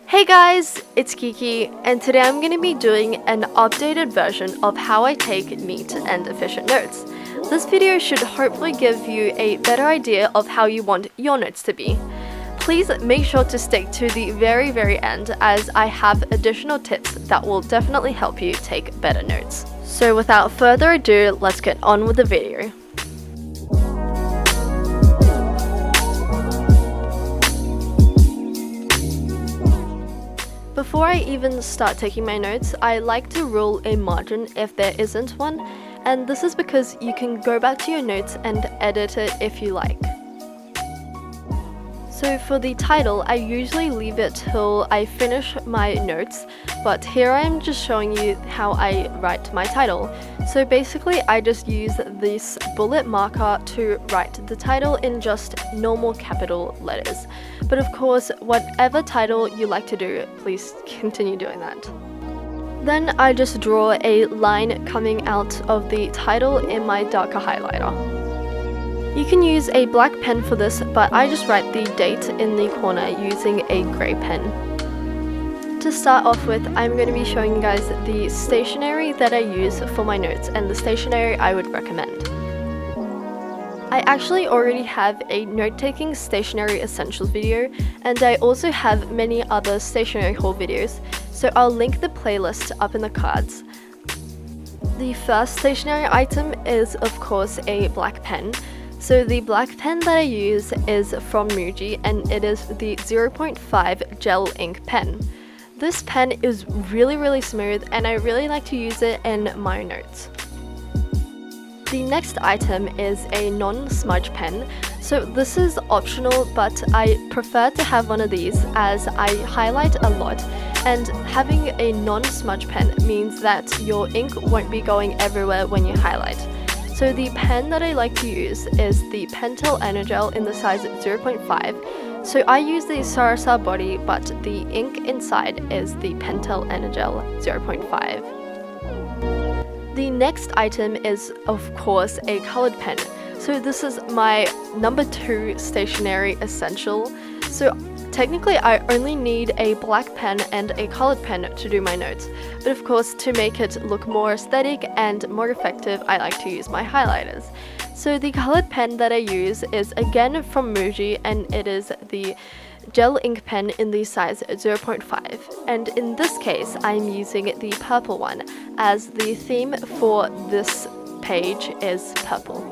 Hey guys, it's Kiki, and today I'm going to be doing an updated version of how I take neat and efficient notes. This video should hopefully give you a better idea of how you want your notes to be. Please make sure to stick to the very end, as I have additional tips that will definitely help you take better notes. So without further ado, let's get on with the video. Before I even start taking my notes, I like to rule a margin if there isn't one, and this is because you can go back to your notes and edit it if you like. So for the title, I usually leave it till I finish my notes, but here I'm just showing you how I write my title. So basically I just use this bullet marker to write the title in just normal capital letters. But of course, whatever title you like to do, please continue doing that. Then I just draw a line coming out of the title in my darker highlighter. You can use a black pen for this, but I just write the date in the corner using a grey pen. To start off with, I'm going to be showing you guys the stationery that I use for my notes and the stationery I would recommend. I actually already have a note-taking stationery essentials video, and I also have many other stationery haul videos, so I'll link the playlist up in the cards. The first stationery item is of course a black pen. So the black pen that I use is from Muji, and it is the 0.5 gel ink pen. This pen is really smooth, and I really like to use it in my notes. The next item is a non-smudge pen. So this is optional, but I prefer to have one of these as I highlight a lot, and having a non-smudge pen means that your ink won't be going everywhere when you highlight. So the pen that I like to use is the Pentel Energel in the size 0.5. So I use the Sarasa body, but the ink inside is the Pentel Energel 0.5. The next item is of course a colored pen. So this is my number 2 stationery essential. So technically I only need a black pen and a colored pen to do my notes, but of course to make it look more aesthetic and more effective, I like to use my highlighters. So the colored pen that I use is again from Muji, and it is the gel ink pen in the size 0.5, and in this case I'm using the purple one, as the theme for this page is purple.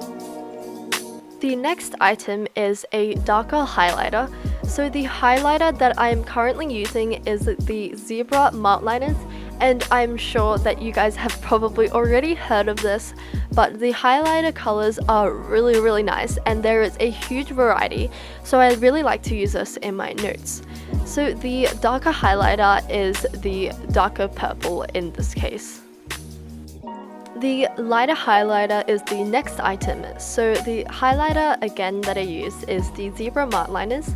The next item is a darker highlighter. So the highlighter that I'm currently using is the Zebra Matte Liners, and I'm sure that you guys have probably already heard of this, but the highlighter colors are really nice, and there is a huge variety, so I really like to use this in my notes. So the darker highlighter is the darker purple in this case. The lighter highlighter is the next item. So the highlighter again that I use is the Zebra Matte Liners,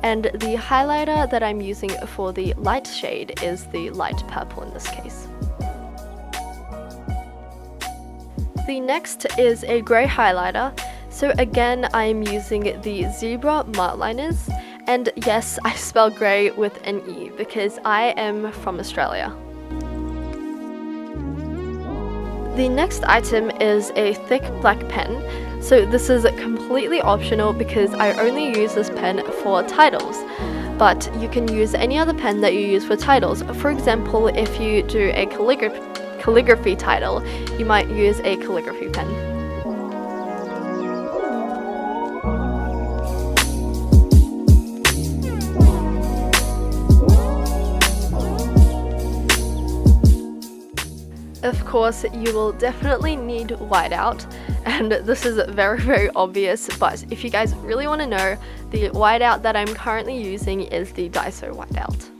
and the highlighter that I'm using for the light shade is the light purple in this case. The next is a grey highlighter. So again I'm using the Zebra Matte Liners, and yes, I spell grey with an E because I am from Australia. The next item is a thick black pen. So this is completely optional because I only use this pen for titles, but you can use any other pen that you use for titles. For example, if you do a calligraphy title, you might use a calligraphy pen. Of course, you will definitely need whiteout, and this is very obvious, but if you guys really want to know, the whiteout that I'm currently using is the Daiso whiteout.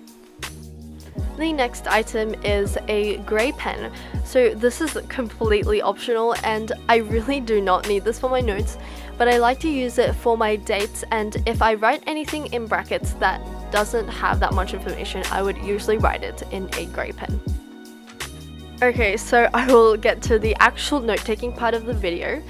The next item is a grey pen. So this is completely optional, and I really do not need this for my notes, but I like to use it for my dates, and if I write anything in brackets that doesn't have that much information, I would usually write it in a grey pen. Okay, so I will get to the actual note-taking part of the video.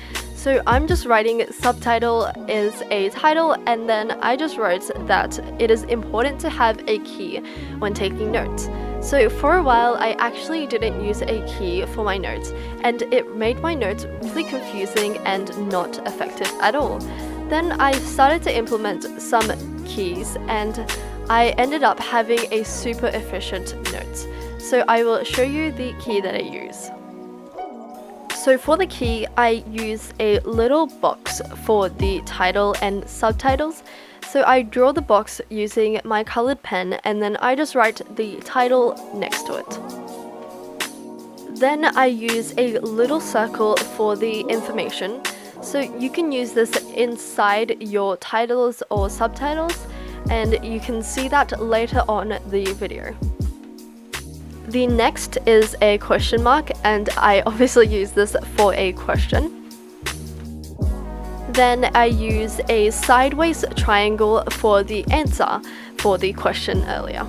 So I'm just writing subtitle is a title, and then I just wrote that it is important to have a key when taking notes. So for a while I actually didn't use a key for my notes, and it made my notes really confusing and not effective at all. Then I started to implement some keys, and I ended up having a super efficient notes. So I will show you the key that I use. So for the key, I use a little box for the title and subtitles. So I draw the box using my colored pen, and then I just write the title next to it. Then I use a little circle for the information. So you can use this inside your titles or subtitles, and you can see that later on the video. The next is a question mark, and I obviously use this for a question. Then I use a sideways triangle for the answer for the question earlier.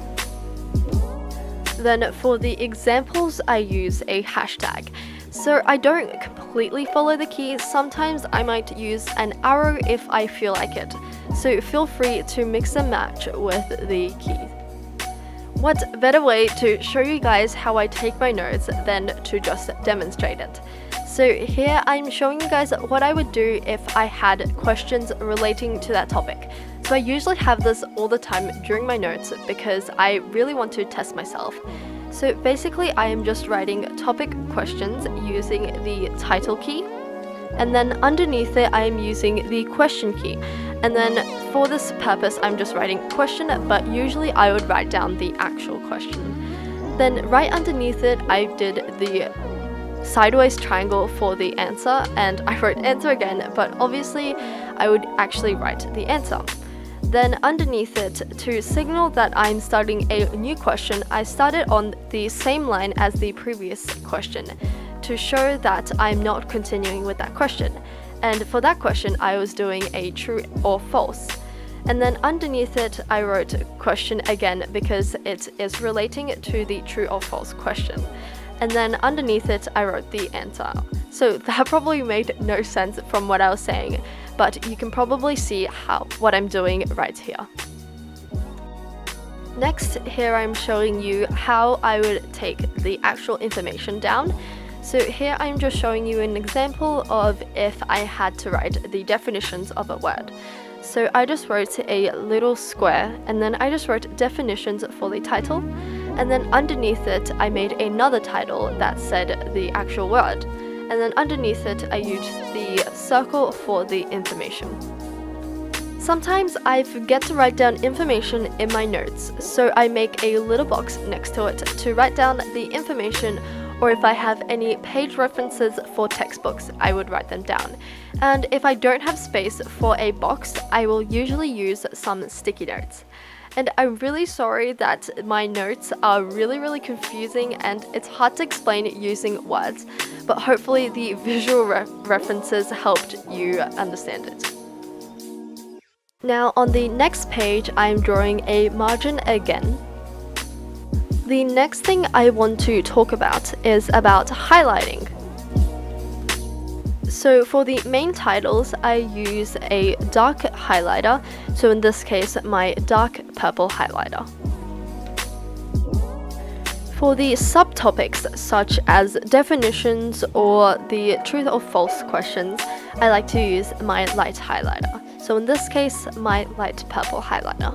Then for the examples, I use a hashtag. So I don't completely follow the key. Sometimes I might use an arrow if I feel like it. So feel free to mix and match with the key. What better way to show you guys how I take my notes than to just demonstrate it? So here I'm showing you guys what I would do if I had questions relating to that topic. So I usually have this all the time during my notes because I really want to test myself. So basically I am just writing topic questions using the title key, and then underneath it I am using the question key. And then for this purpose, I'm just writing question, but usually I would write down the actual question. Then right underneath it, I did the sideways triangle for the answer, and I wrote answer again, but obviously I would actually write the answer. Then underneath it, to signal that I'm starting a new question, I started on the same line as the previous question to show that I'm not continuing with that question. And for that question, I was doing a true or false. And then underneath it, I wrote question again because it is relating to the true or false question. And then underneath it, I wrote the answer. So that probably made no sense from what I was saying, but you can probably see what I'm doing right here. Next, here I'm showing you how I would take the actual information down. So here I'm just showing you an example of if I had to write the definitions of a word. So I just wrote a little square, and then I just wrote definitions for the title, and then underneath it I made another title that said the actual word, and then underneath it I used the circle for the information. Sometimes I forget to write down information in my notes, so I make a little box next to it to write down the information, or if I have any page references for textbooks, I would write them down. And if I don't have space for a box, I will usually use some sticky notes. And I'm really sorry that my notes are really confusing and it's hard to explain using words, but hopefully the visual references helped you understand it. Now on the next page, I'm drawing a margin again. The next thing I want to talk about is about highlighting. So for the main titles, I use a dark highlighter, so in this case, my dark purple highlighter. For the subtopics, such as definitions or the truth or false questions, I like to use my light highlighter. So in this case, my light purple highlighter.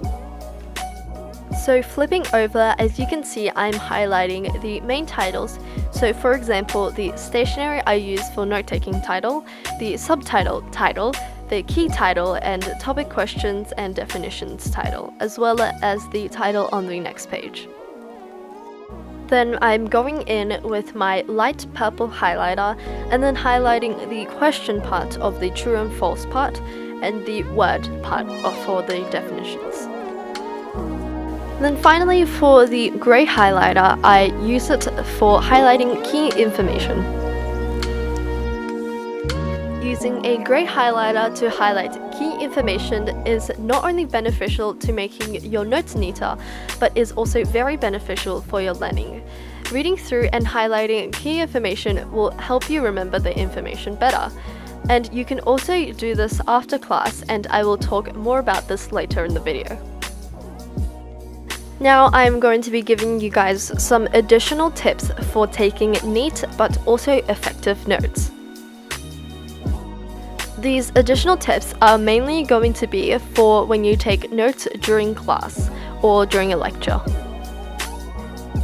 So flipping over, as you can see, I'm highlighting the main titles. So for example, the stationery I use for note-taking title, the subtitle title, the key title, and topic questions and definitions title, as well as the title on the next page. Then I'm going in with my light purple highlighter and then highlighting the question part of the true and false part and the word part for the definitions. Then finally, for the grey highlighter, I use it for highlighting key information. Using a grey highlighter to highlight key information is not only beneficial to making your notes neater, but is also very beneficial for your learning. Reading through and highlighting key information will help you remember the information better. And you can also do this after class, and I will talk more about this later in the video. Now I'm going to be giving you guys some additional tips for taking neat but also effective notes. These additional tips are mainly going to be for when you take notes during class or during a lecture.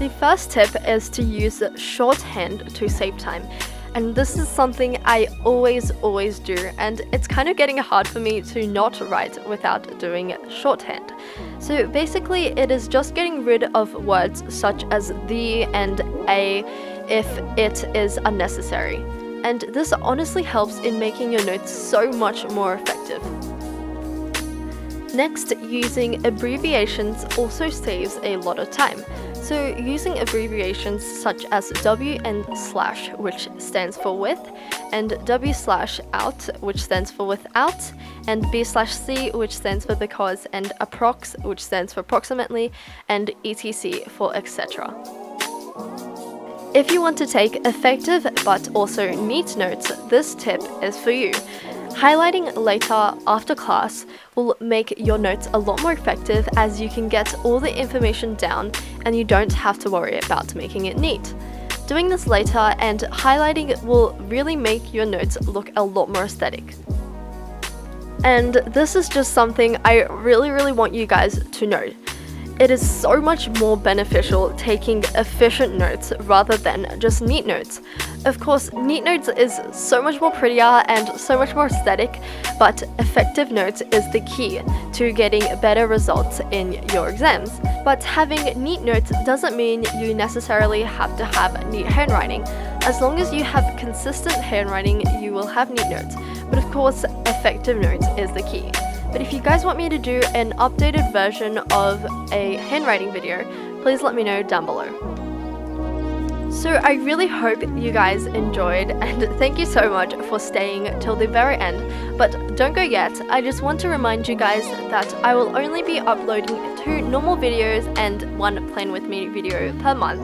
The first tip is to use shorthand to save time. And this is something I always do, and it's kind of getting hard for me to not write without doing shorthand. So basically it is just getting rid of words such as the and a if it is unnecessary. And this honestly helps in making your notes so much more effective. Next, using abbreviations also saves a lot of time. So using abbreviations such as W and slash, which stands for with, and W slash out, which stands for without, and B slash C, which stands for because, and approx, which stands for approximately, and etc for etc. If you want to take effective but also neat notes, this tip is for you. Highlighting later after class will make your notes a lot more effective, as you can get all the information down and you don't have to worry about making it neat. Doing this later and highlighting will really make your notes look a lot more aesthetic. And this is just something I really want you guys to know. It is so much more beneficial taking efficient notes rather than just neat notes. Of course, neat notes is so much more prettier and so much more aesthetic, but effective notes is the key to getting better results in your exams. But having neat notes doesn't mean you necessarily have to have neat handwriting. As long as you have consistent handwriting, you will have neat notes. But of course, effective notes is the key. But if you guys want me to do an updated version of a handwriting video, please let me know down below. So I really hope you guys enjoyed, and thank you so much for staying till the very end. But don't go yet, I just want to remind you guys that I will only be uploading 2 normal videos and 1 plan with me video per month,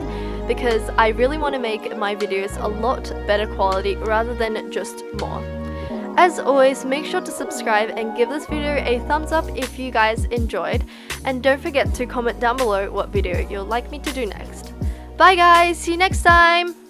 because I really want to make my videos a lot better quality rather than just more. As always, make sure to subscribe and give this video a thumbs up if you guys enjoyed, and don't forget to comment down below what video you'd like me to do next. Bye guys, see you next time!